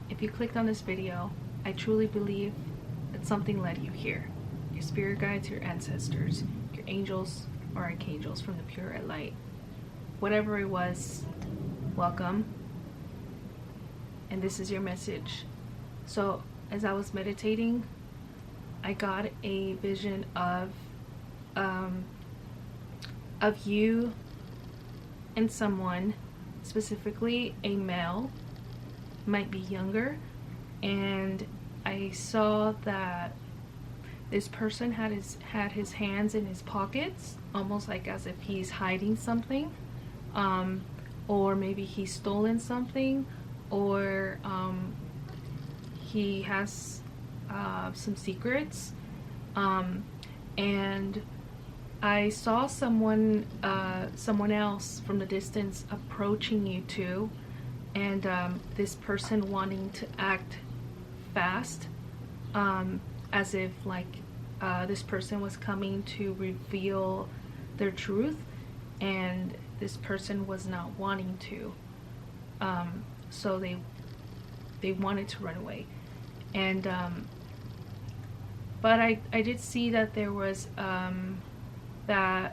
if you clicked on this video, I truly believe that something led you here. Your spirit guides, your ancestors, your angels or archangels from the pure red light. Whatever it was, welcome. And this is your message. So as I was meditating, I got a vision of you and someone, specifically a male, might be younger, and I saw that this person had his hands in his pockets, almost like as if he's hiding something, or maybe he's stolen something, or he has some secrets, and I saw someone else from the distance approaching you too, and this person wanting to act fast, as if like this person was coming to reveal their truth, and this person was not wanting to, so they wanted to run away. And but I did see that there was their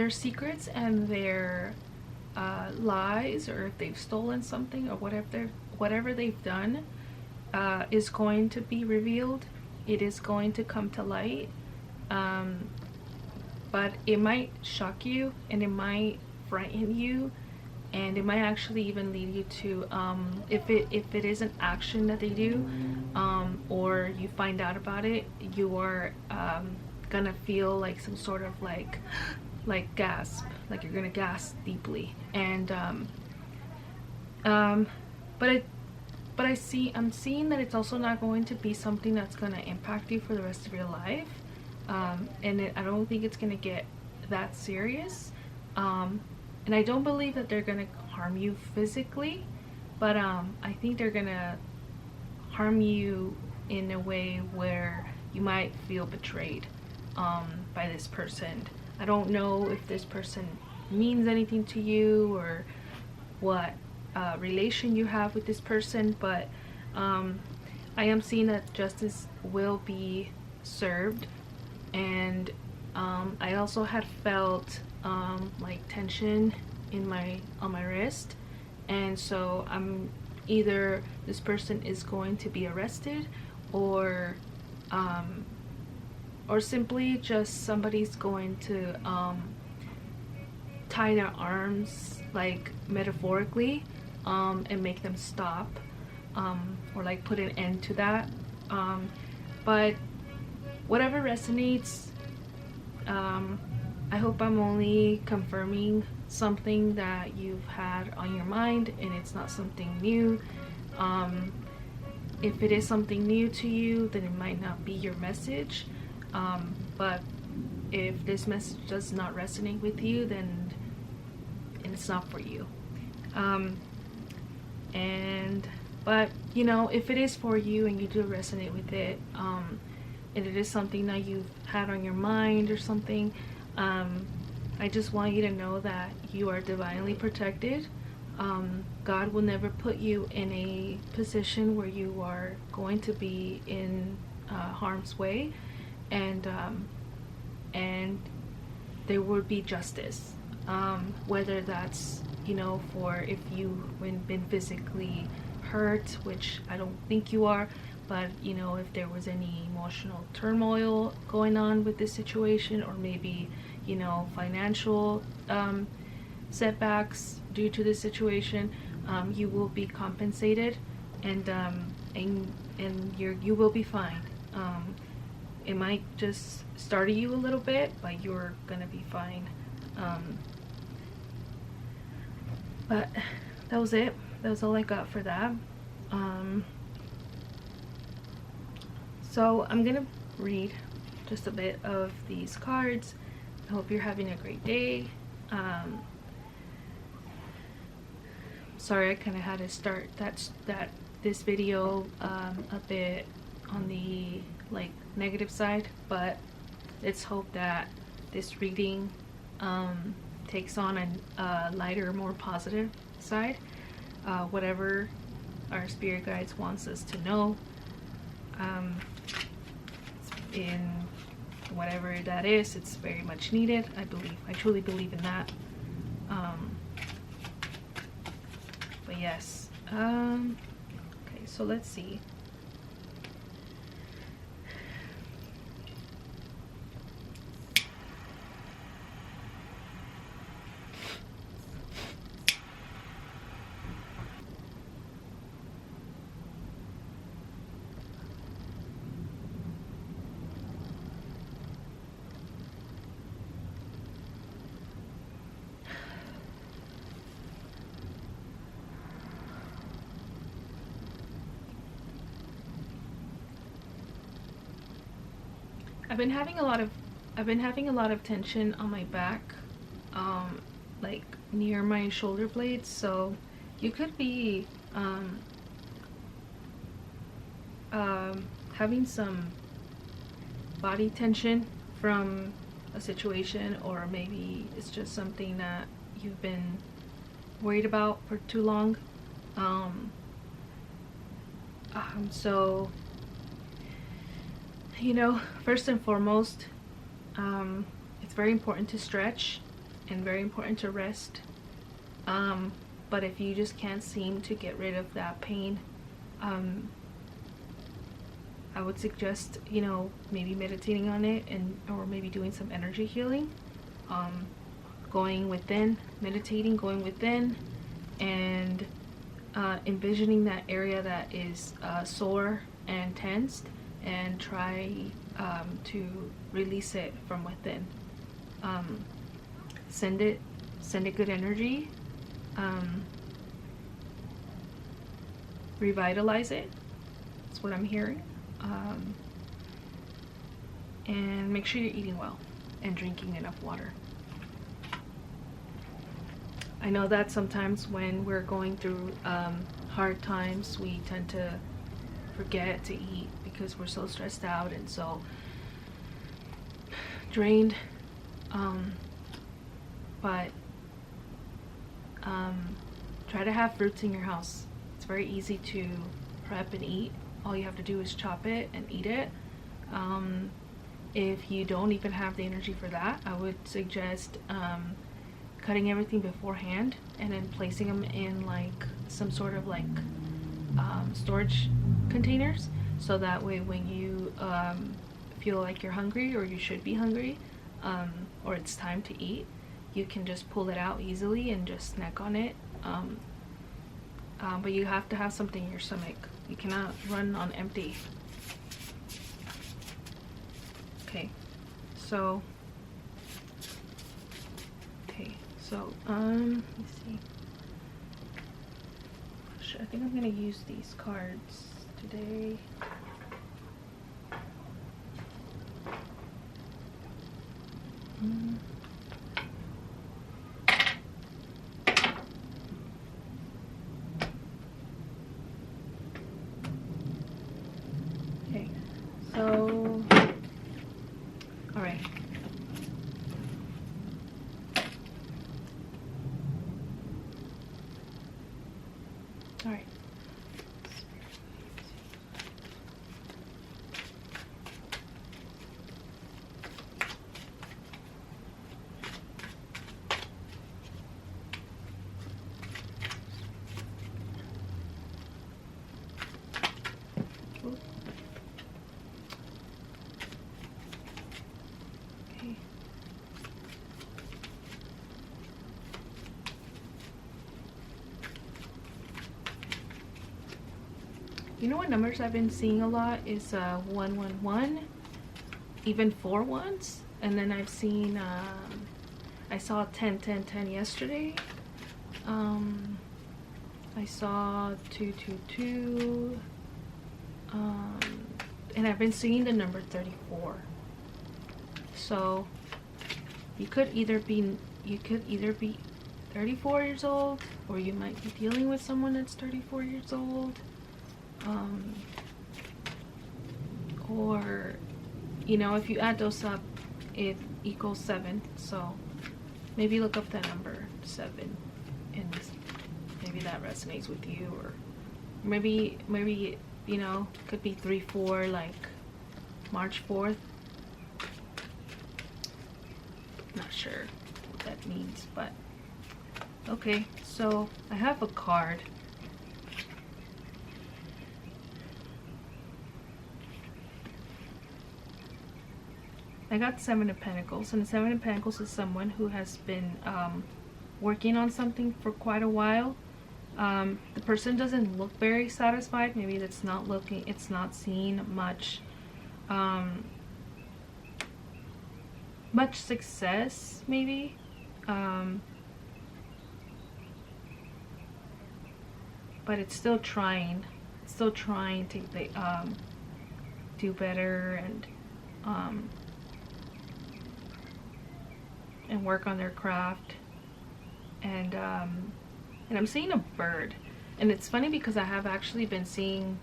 secrets and their lies, or if they've stolen something or whatever they've done, is going to be revealed. It is going to come to light, but it might shock you, and it might frighten you, and it might actually even lead you to, if it is an action that they do, or you find out about it, you are gonna feel like some sort of like gasp, like you're gonna gasp deeply. And but I'm seeing that it's also not going to be something that's gonna impact you for the rest of your life, and I don't think it's gonna get that serious, and I don't believe that they're gonna harm you physically, but I think they're gonna harm you in a way where you might feel betrayed by this person. I don't know if this person means anything to you or what relation you have with this person, but I am seeing that justice will be served. And I also had felt like tension in on my wrist, and so I'm either this person is going to be arrested, or simply just somebody's going to tie their arms, like metaphorically, and make them stop, or like put an end to that. But whatever resonates, I hope I'm only confirming something that you've had on your mind, and it's not something new. If it is something new to you, then it might not be your message, but if this message does not resonate with you, then it's not for you. But you know, if it is for you and you do resonate with it, and it is something that you've had on your mind or something, I just want you to know that you are divinely protected. God will never put you in a position where you are going to be in harm's way, and there will be justice, whether that's, you know, for if you've been physically hurt, which I don't think you are, but you know, if there was any emotional turmoil going on with this situation, or maybe, you know, financial setbacks due to this situation, you will be compensated, and you will be fine. It might just startle you a little bit, but you're gonna be fine. But that was it. That was all I got for that. So I'm gonna read just a bit of these cards. I hope you're having a great day. Sorry, I kind of had to start this video a bit on the like negative side, but let's hope that this reading takes on a lighter, more positive side. Whatever our spirit guides wants us to know, in whatever that is, it's very much needed. I truly believe in that. But yes, okay, so let's see. I've been having a lot of tension on my back, like near my shoulder blades. So you could be having some body tension from a situation, or maybe it's just something that you've been worried about for too long. So, you know, first and foremost, it's very important to stretch and very important to rest. But if you just can't seem to get rid of that pain, I would suggest, you know, maybe meditating on it, or maybe doing some energy healing, going within, meditating, going within, and envisioning that area that is sore and tensed, and try to release it from within. Send it good energy, revitalize it. That's what I'm hearing. And make sure you're eating well and drinking enough water. I know that sometimes when we're going through hard times, we tend to forget to eat because we're so stressed out and so drained. But try to have fruits in your house. It's very easy to prep and eat. All you have to do is chop it and eat it. If you don't even have the energy for that, I would suggest cutting everything beforehand and then placing them in like some sort of like storage containers, so that way when you feel like you're hungry, or you should be hungry, or it's time to eat, you can just pull it out easily and just snack on it. But you have to have something in your stomach. You cannot run on empty. Okay, so let me see. I think I'm gonna use these cards today. Okay, so all right. All right. Okay. You know what numbers I've been seeing a lot is 111, even 4 ones, and then I've seen I saw 10 10 10 yesterday. I saw 222, and I've been seeing the number 34. So you could either be 34 years old, or you might be dealing with someone that's 34 years old. Or, you know, if you add those up, it equals 7. So maybe look up that number 7 and maybe that resonates with you. Or maybe you know, could be 3-4, like March 4th. Not sure what that means, but okay. So I have a card. I got 7 of Pentacles, and the 7 of Pentacles is someone who has been working on something for quite a while. The person doesn't look very satisfied. Maybe it's not seeing much much success, maybe. But it's still trying to do better and work on their craft. And I'm seeing a bird, and it's funny because I have actually been seeing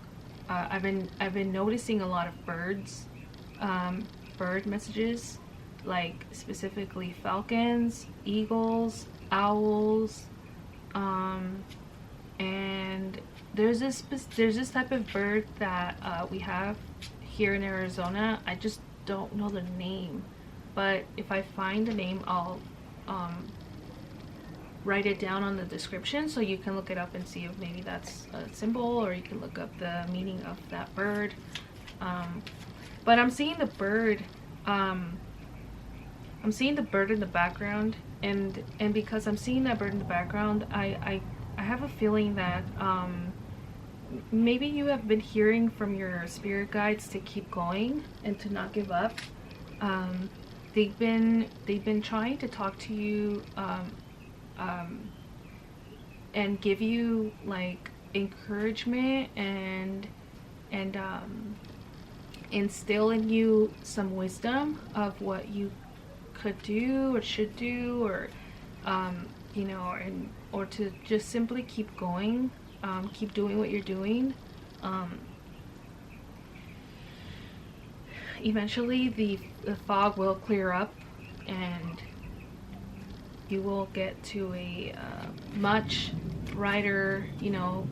I've been noticing a lot of birds, bird messages, like specifically falcons, eagles, owls, and there's this type of bird that we have here in Arizona. I just don't know the name, but if I find the name, I'll write it down on the description so you can look it up and see if maybe that's a symbol, or you can look up the meaning of that bird. But I'm seeing the bird. I'm seeing the bird in the background, and because I'm seeing that bird in the background, I have a feeling that maybe you have been hearing from your spirit guides to keep going and to not give up. They've been trying to talk to you and give you like encouragement and instill in you some wisdom of what you could do or should do, or you know, or to just simply keep going, keep doing what you're doing. Eventually the fog will clear up, and you will get to a much brighter, you know,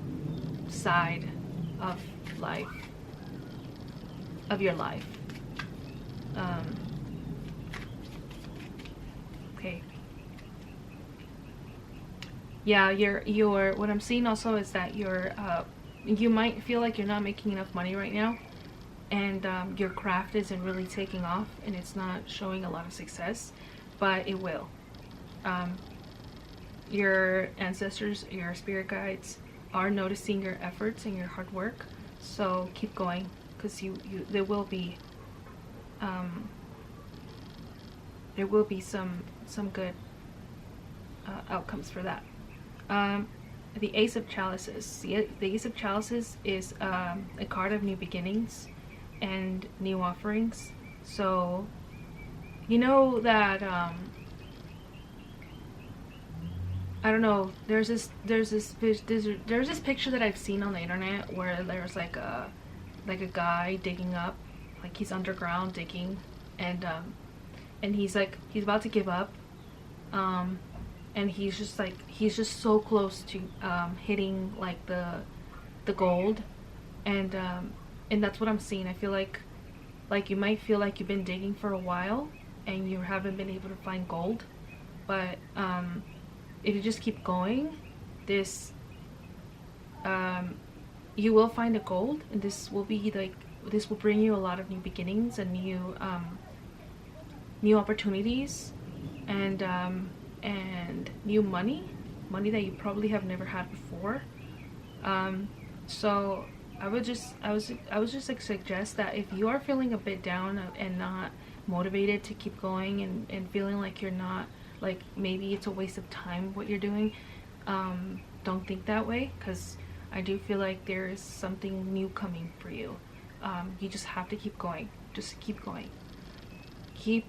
side of life, of your life. Okay. Yeah, your what I'm seeing also is that you might feel like you're not making enough money right now, and your craft isn't really taking off, and it's not showing a lot of success, but it will. Your ancestors, your spirit guides are noticing your efforts and your hard work, so keep going, because there will be some good outcomes for that. The Ace of Chalices. The Ace of Chalices is a card of new beginnings and new offerings. So you know that I don't know, there's this picture that I've seen on the internet where there's like a guy digging up, like he's underground digging, and he's about to give up, and he's just so close to hitting like the gold, and that's what I'm seeing. I feel like you might feel like you've been digging for a while and you haven't been able to find gold, but if you just keep going, you will find a gold, and this will bring you a lot of new beginnings and new opportunities, and new money that you probably have never had before. So I would just like suggest that if you are feeling a bit down and not motivated to keep going, and feeling like you're not, like maybe it's a waste of time what you're doing, don't think that way, because I do feel like there is something new coming for you. You just have to keep going. Just keep going. Keep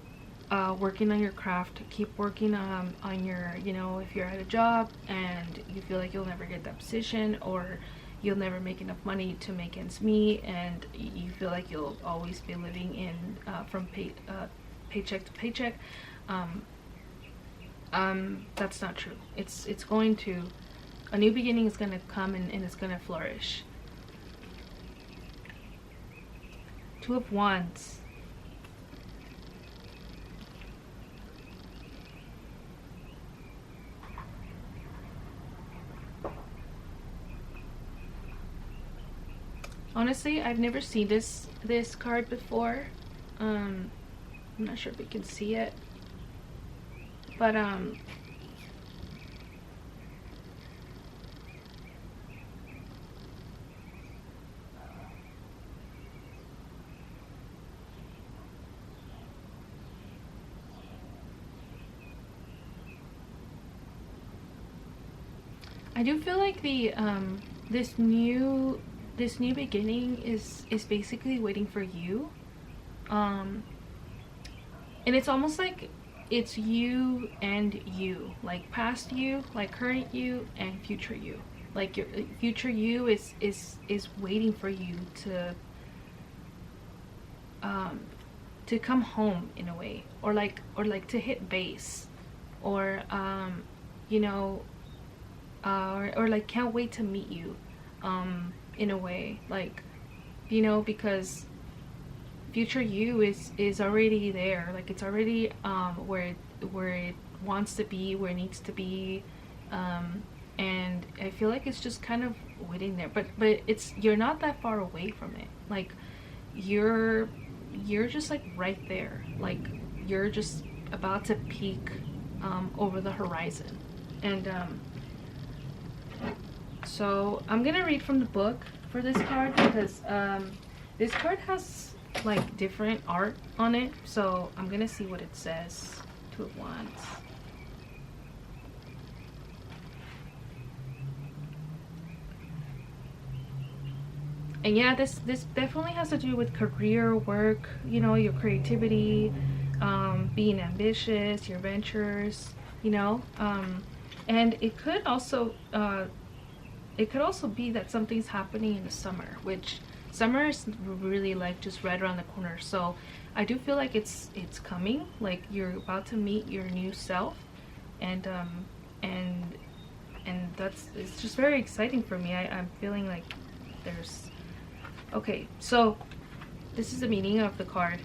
working on your craft. Keep working on your, you know, if you're at a job and you feel like you'll never get that position, or you'll never make enough money to make ends meet, and you feel like you'll always be living in from paycheck to paycheck, That's not true. It's going to, a new beginning is going to come, and it's going to flourish. Two of Wands. Honestly, I've never seen this card before. I'm not sure if we can see it, but I do feel like the this new beginning is basically waiting for you. And it's almost like it's you and you, like past you, like current you, and future you. Like your future you is waiting for you to come home in a way, or like to hit base, or you know, or like can't wait to meet you, in a way, like, you know, because future you is already there, like it's already where it wants to be, where it needs to be, and I feel like it's just kind of waiting there, but it's, you're not that far away from it, like you're just like right there, like you're just about to peek over the horizon. And so I'm gonna read from the book for this card, because this card has like different art on it, so I'm gonna see what it says. Two of Wands. And yeah, this definitely has to do with career, work, you know, your creativity, being ambitious, your ventures, you know, and it could also be that something's happening in the summer, which summer is really like just right around the corner. So I do feel like it's coming, like you're about to meet your new self, and that's, it's just very exciting for me. I'm feeling like there's, okay, so this is the meaning of the card.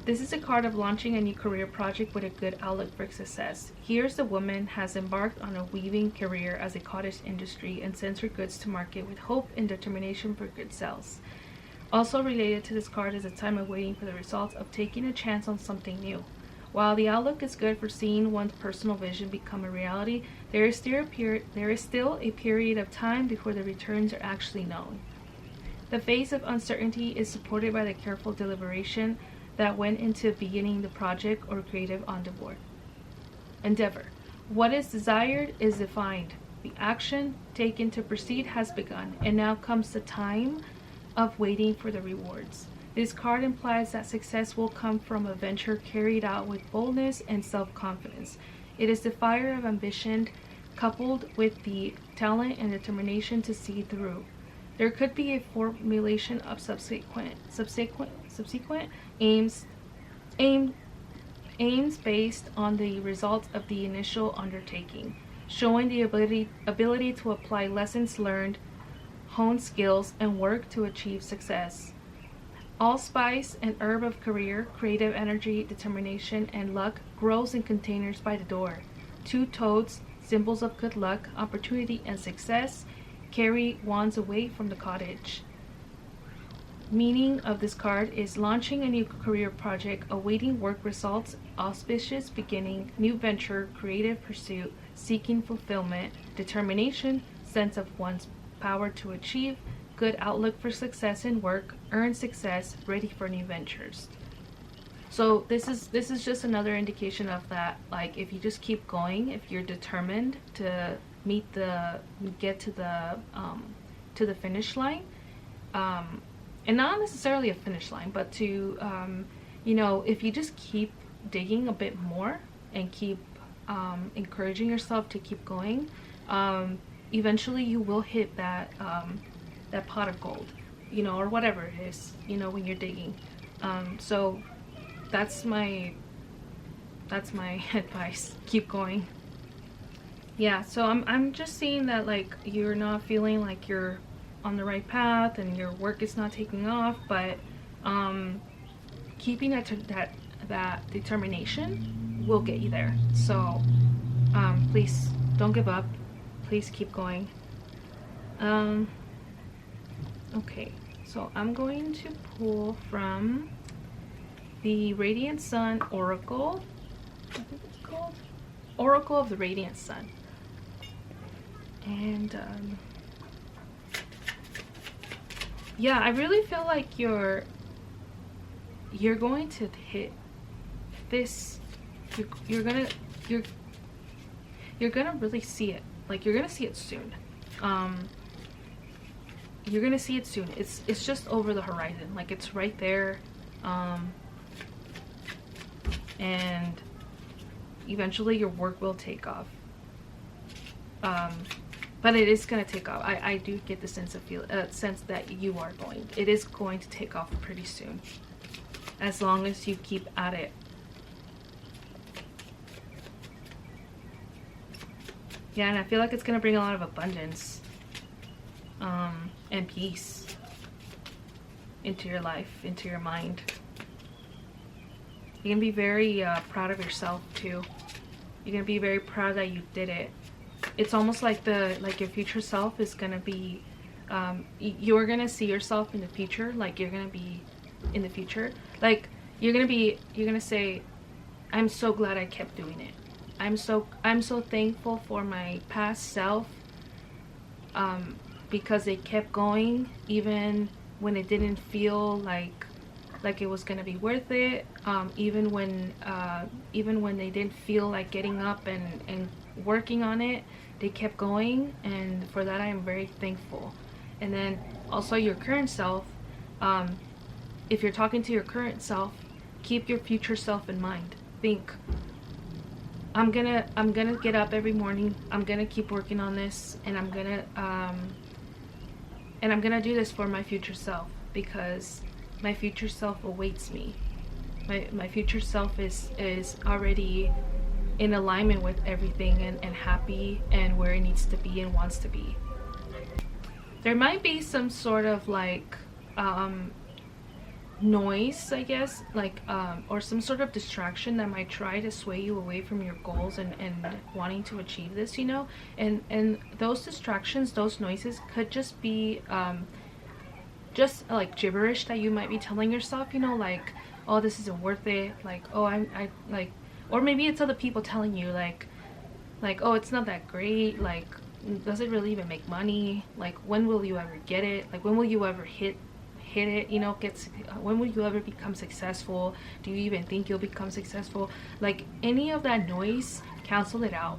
This is a card of launching a new career project with a good outlook for success. Here's the woman has embarked on a weaving career as a cottage industry and sends her goods to market with hope and determination for good sales. Also related to this card is a time of waiting for the results of taking a chance on something new. While the outlook is good for seeing one's personal vision become a reality, there is still a period of time before the returns are actually known. The phase of uncertainty is supported by the careful deliberation that went into beginning the project or creative endeavor. What is desired is defined. The action taken to proceed has begun, and now comes the time of waiting for the rewards. This card implies that success will come from a venture carried out with boldness and self-confidence. It is the fire of ambition coupled with the talent and determination to see through. There could be a formulation of subsequent aims based on the results of the initial undertaking, showing the ability to apply lessons learned, hone skills, and work to achieve success. Allspice, an herb of career, creative energy, determination, and luck, grows in containers by the door. Two toads, symbols of good luck, opportunity, and success, carry wands away from the cottage. Meaning of this card is launching a new career project, awaiting work results, auspicious beginning, new venture, creative pursuit, seeking fulfillment, determination, sense of one's power to achieve, good outlook for success in work, earn success, ready for new ventures. So this is just another indication of that, like if you just keep going, if you're determined to get to the finish line, and not necessarily a finish line, but to you know, if you just keep digging a bit more and keep encouraging yourself to keep going, eventually you will hit that that pot of gold, you know, or whatever it is, you know, when you're digging. So that's my advice. Keep going. yeah, so I'm just seeing that like you're not feeling like you're on the right path and your work is not taking off, but keeping that determination will get you there. So please don't give up. Please keep going. Okay, so I'm going to pull from the Radiant Sun Oracle. I think it's called Oracle of the Radiant Sun. And yeah, I really feel like you're going to hit this. You're gonna really see it. Like you're gonna see it soon. You're gonna see it soon. It's just over the horizon. Like it's right there. And eventually your work will take off. But it is going to take off. I do get the sense that you are going. It is going to take off pretty soon, as long as you keep at it. Yeah, and I feel like it's going to bring a lot of abundance and peace into your life, into your mind. You're going to be very proud of yourself too. You're going to be very proud that you did it. It's almost like your future self is gonna be, you're gonna see yourself in the future. Like you're gonna be in the future. Like you're gonna say, I'm so glad I kept doing it. I'm so thankful for my past self, because they kept going even when it didn't feel like it was gonna be worth it. Even when they didn't feel like getting up and working on it, they kept going, and for that I am very thankful. And then also your current self, if you're talking to your current self, keep your future self in mind. Think, I'm gonna get up every morning, I'm gonna keep working on this, and I'm gonna do this for my future self, because my future self awaits me. My future self is already in alignment with everything and happy and where it needs to be and wants to be. There might be some sort of like noise, I guess, like or some sort of distraction that might try to sway you away from your goals and wanting to achieve this, you know. And those distractions, those noises could just be just like gibberish that you might be telling yourself, you know, like, oh, this isn't worth it, like, oh, I like, or maybe it's other people telling you like, oh, it's not that great, like, does it really even make money, like, when will you ever get it, like, when will you ever hit it, you know, when will you ever become successful, do you even think you'll become successful? Like, any of that noise, cancel it out,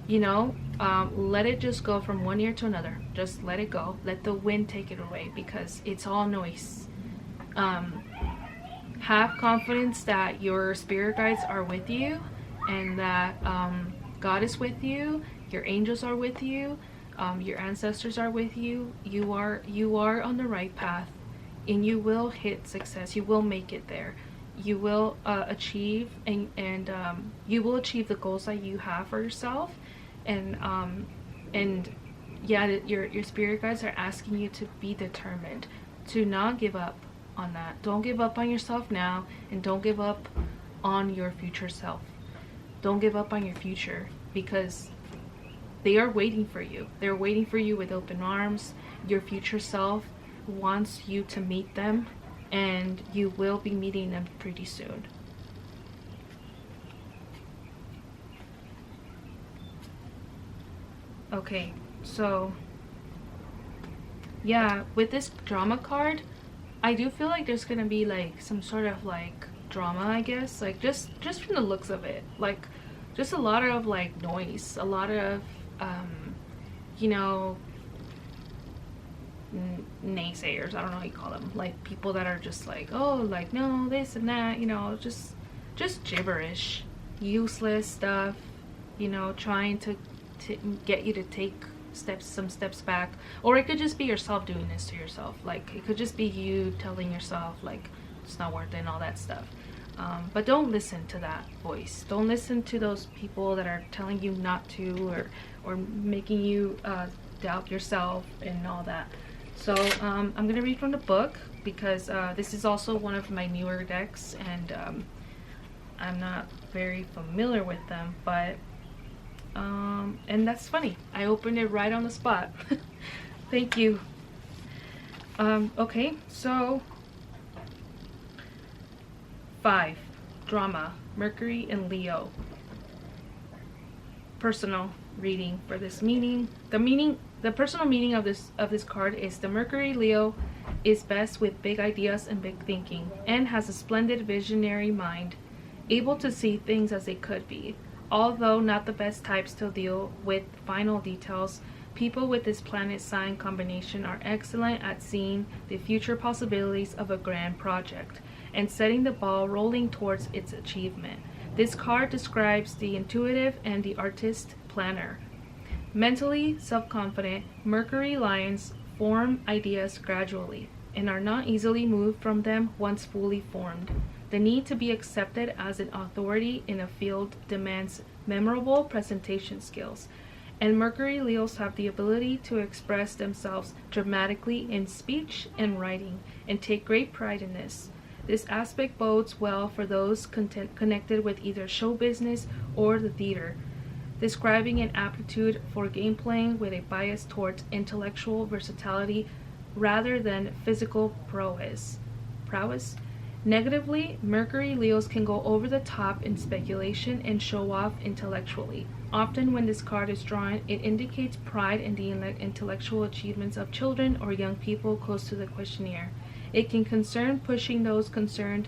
you know. Let it just go from one ear to another. Just let it go, let the wind take it away, because it's all noise. Have confidence that your spirit guides are with you, and that God is with you, your angels are with you, your ancestors are with you. You are on the right path, and you will hit success. You will make it there. You will achieve and you will achieve the goals that you have for yourself. And yeah, your spirit guides are asking you to be determined, to not give up on that. Don't give up on yourself now, and don't give up on your future self. Don't give up on your future, because they are waiting for you. They're waiting for you with open arms. Your future self wants you to meet them, and you will be meeting them pretty soon. Okay, so yeah, with this drama card, I do feel like there's gonna be like some sort of like drama, I guess, like just from the looks of it, like just a lot of like noise, a lot of you know, naysayers, I don't know how you call them, like people that are just like, oh, like, no, this and that, you know, just gibberish, useless stuff, you know, trying to get you to take some steps back. Or it could just be yourself doing this to yourself, like it could just be you telling yourself like it's not worth it and all that stuff. But don't listen to that voice. Don't listen to those people that are telling you not to, or making you doubt yourself and all that. So I'm gonna read from the book, because this is also one of my newer decks, and I'm not very familiar with them, but and that's funny. I opened it right on the spot. Thank you. Okay, so 5, drama, Mercury and Leo. Personal reading for this meaning. The personal meaning of this card is: the Mercury Leo is best with big ideas and big thinking, and has a splendid visionary mind, able to see things as they could be. Although not the best types to deal with final details, people with this planet sign combination are excellent at seeing the future possibilities of a grand project and setting the ball rolling towards its achievement. This card describes the intuitive and the artist planner. Mentally self-confident, Mercury lions form ideas gradually and are not easily moved from them once fully formed. The need to be accepted as an authority in a field demands memorable presentation skills, and Mercury Leos have the ability to express themselves dramatically in speech and writing, and take great pride in this. This aspect bodes well for those connected with either show business or the theater, describing an aptitude for game playing with a bias towards intellectual versatility rather than physical prowess. Negatively, Mercury Leos can go over the top in speculation and show off intellectually. Often when this card is drawn, it indicates pride in the intellectual achievements of children or young people close to the questionnaire. It can concern pushing those concerned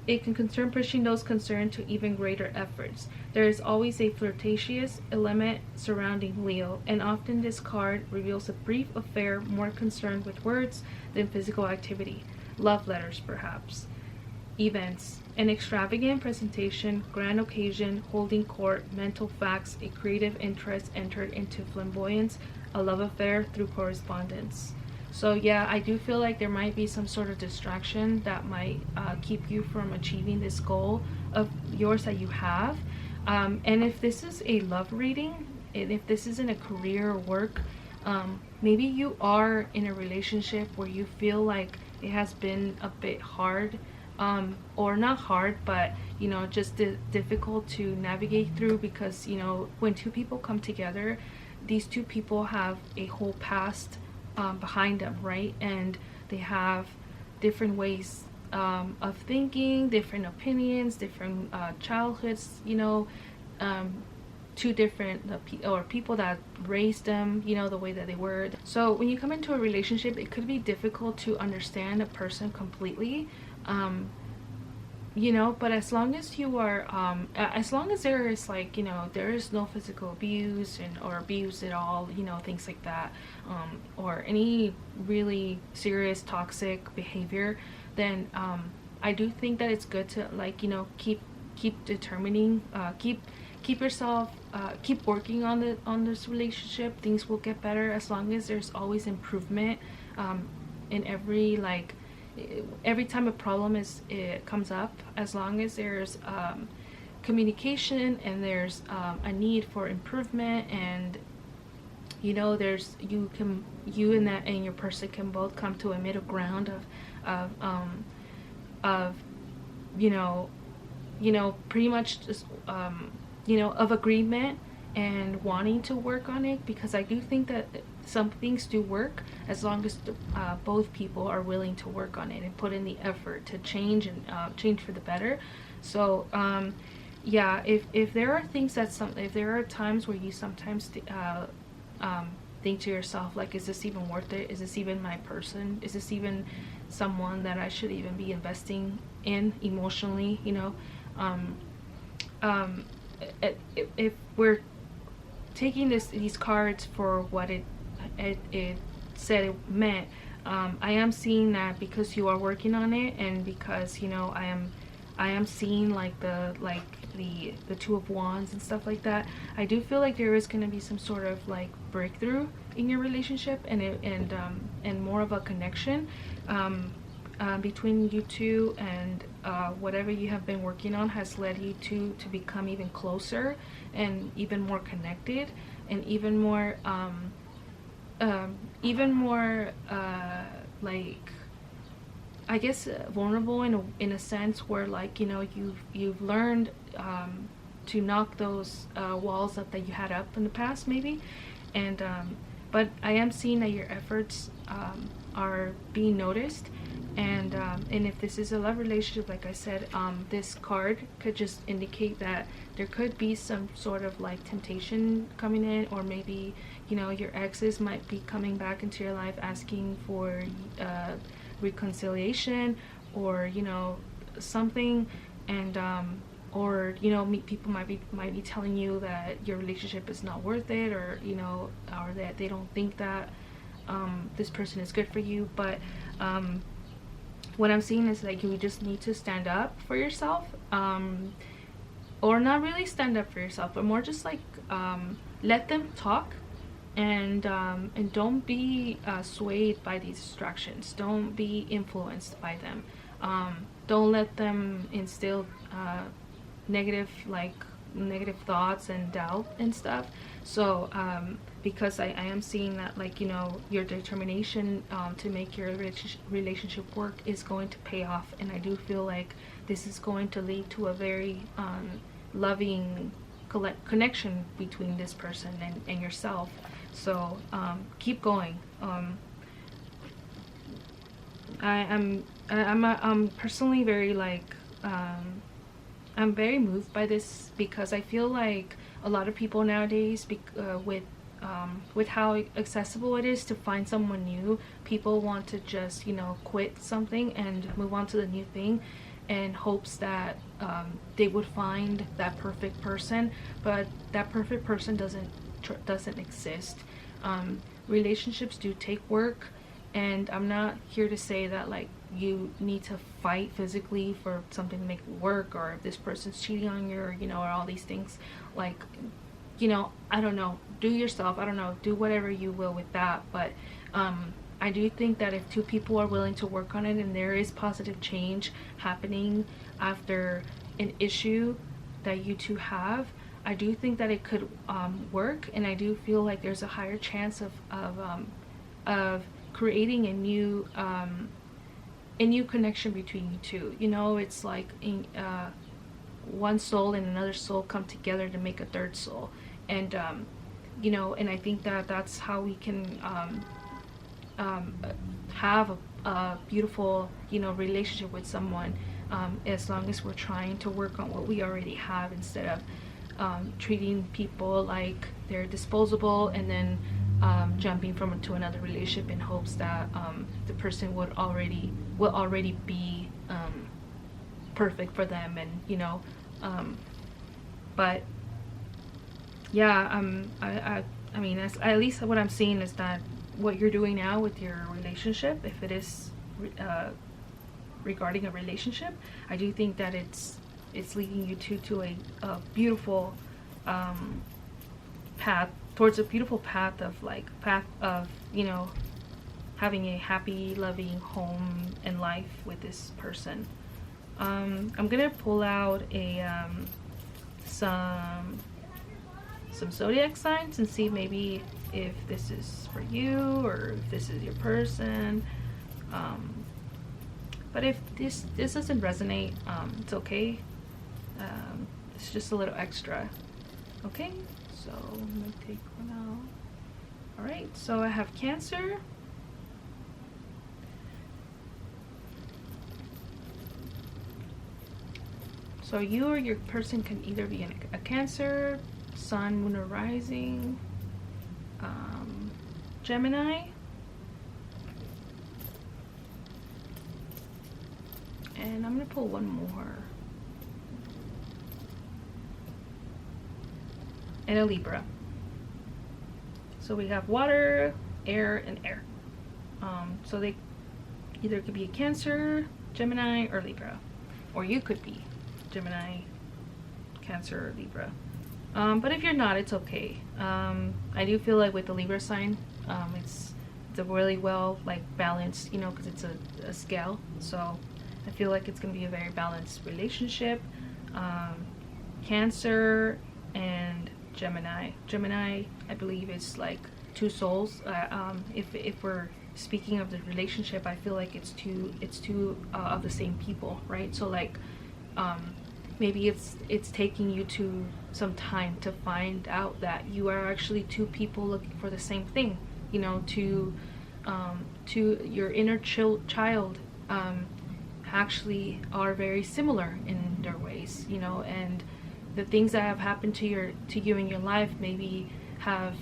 to even greater efforts. There is always a flirtatious element surrounding Leo, and often this card reveals a brief affair more concerned with words than physical activity. Love letters, perhaps. Events: an extravagant presentation, grand occasion, holding court, mental facts, a creative interest entered into flamboyance, a love affair through correspondence. So yeah, I do feel like there might be some sort of distraction that might keep you from achieving this goal of yours that you have. And if this is a love reading, and if this isn't a career or work, maybe you are in a relationship where you feel like it has been a bit hard, or not hard, but you know, just difficult to navigate through, because you know, when two people come together, these two people have a whole past behind them, right? And they have different ways of thinking, different opinions, different childhoods, you know, two different people that raised them, you know, the way that they were. So when you come into a relationship, it could be difficult to understand a person completely, you know, but as long as you are as long as there is, like, you know, there is no physical abuse or abuse at all, you know, things like that, or any really serious toxic behavior, then I do think that it's good to, like, you know, keep determining, keep yourself, keep working on this relationship. Things will get better as long as there's always improvement in every time a problem comes up. As long as there's communication, and there's a need for improvement, and you know, you and your person can both come to a middle ground of you know, pretty much just you know, of agreement and wanting to work on it, because I do think that some things do work as long as both people are willing to work on it and put in the effort to change, and change for the better. So yeah, if there are things if there are times where you sometimes think to yourself, like, is this even worth it? Is this even my person? Is this even someone that I should even be investing in emotionally, you know? If we're taking these cards for what it said it meant, I am seeing that because you are working on it, and because, you know, I am seeing like the Two of Wands and stuff like that. I do feel like there is going to be some sort of like breakthrough in your relationship, and more of a connection. between you two, and whatever you have been working on has led you to become even closer and even more connected, and even more like, I guess, vulnerable in a sense, where, like, you know, you've learned to knock those walls up that you had up in the past, maybe. And but I am seeing that your efforts are being noticed, and if this is a love relationship, like I said, this card could just indicate that there could be some sort of like temptation coming in, or maybe, you know, your exes might be coming back into your life asking for reconciliation, or, you know, something. And or, you know, people might be telling you that your relationship is not worth it, or, you know, or that they don't think that this person is good for you. But what I'm seeing is, like, you just need to stand up for yourself, or not really stand up for yourself, but more just like let them talk, and don't be swayed by these distractions. Don't be influenced by them. Don't let them instill negative thoughts and doubt and stuff. So because I am seeing that, like, you know, your determination to make your relationship work is going to pay off, and I do feel like this is going to lead to a very loving connection between this person and yourself. So keep going. I'm personally very, like, I'm very moved by this, because I feel like a lot of people nowadays, with how accessible it is to find someone new, people want to just, you know, quit something and move on to the new thing, in hopes that they would find that perfect person. But that perfect person doesn't exist. Relationships do take work, and I'm not here to say that, like, you need to fight physically for something to make it work, or if this person's cheating on you, or, you know, or all these things. Like, you know, I don't know, do yourself, I don't know, do whatever you will with that. But I do think that if two people are willing to work on it, and there is positive change happening after an issue that you two have, I do think that it could work. And I do feel like there's a higher chance of creating a new connection between you two. You know, it's like one soul and another soul come together to make a third soul. And you know, and I think that that's how we can have a beautiful, you know, relationship with someone, as long as we're trying to work on what we already have, instead of treating people like they're disposable, and then jumping from to another relationship in hopes that the person will already be perfect for them. And, you know, but yeah, I mean, at least what I'm seeing is that what you're doing now with your relationship, if it is regarding a relationship, I do think that it's leading you to a beautiful path, towards a beautiful path of, you know, having a happy, loving home and life with this person. I'm gonna pull out some zodiac signs and see maybe if this is for you, or if this is your person. But if this doesn't resonate, it's okay. It's just a little extra. Okay, so let me take one out. Alright, so I have Cancer, so you or your person can either be a Cancer, Sun, Moon, or Rising, Gemini, and I'm gonna pull one more, and a Libra. So we have water, air, and air. So they either could be a Cancer, Gemini, or Libra, or you could be Gemini, Cancer, or Libra. But if you're not, it's okay. I do feel like with the Libra sign, it's a really well like balanced, you know, because it's a scale. So I feel like it's going to be a very balanced relationship. Cancer and Gemini, I believe, is like two souls. If we're speaking of the relationship, I feel like it's two of the same people, right? So like maybe it's taking you to some time to find out that you are actually two people looking for the same thing, you know, to your inner child actually are very similar in their ways, you know, and the things that have happened to you in your life maybe have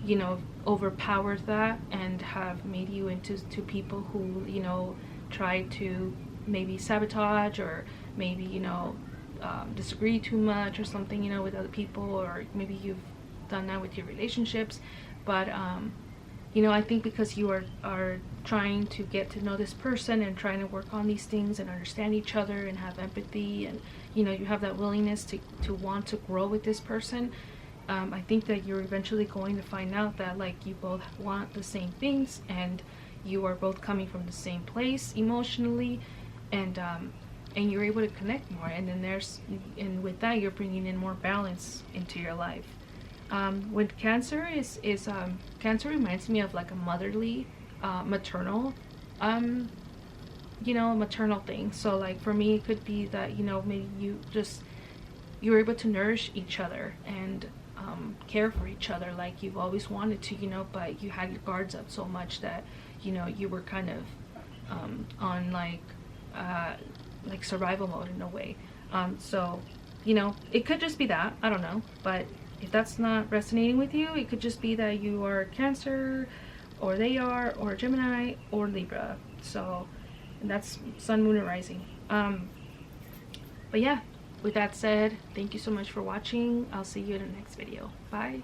you know, overpowered that and have made you into people who, you know, try to maybe sabotage, or maybe, you know, disagree too much or something, you know, with other people, or maybe you've done that with your relationships. But you know, I think because you are trying to get to know this person and trying to work on these things and understand each other and have empathy, and you know, you have that willingness to want to grow with this person, I think that you're eventually going to find out that like you both want the same things, and you are both coming from the same place emotionally, and you're able to connect more, and then with that you're bringing in more balance into your life. With Cancer is Cancer reminds me of like a motherly, maternal, you know, maternal thing. So like for me, it could be that, you know, maybe you're able to nourish each other and care for each other like you've always wanted to, you know, but you had your guards up so much that, you know, you were kind of on like survival mode in a way. So, you know, it could just be that, I don't know, but if that's not resonating with you, it could just be that you are Cancer, or they are, or Gemini, or Libra. So, and that's Sun, Moon, and Rising. But yeah, with that said, thank you so much for watching. I'll see you in the next video. Bye.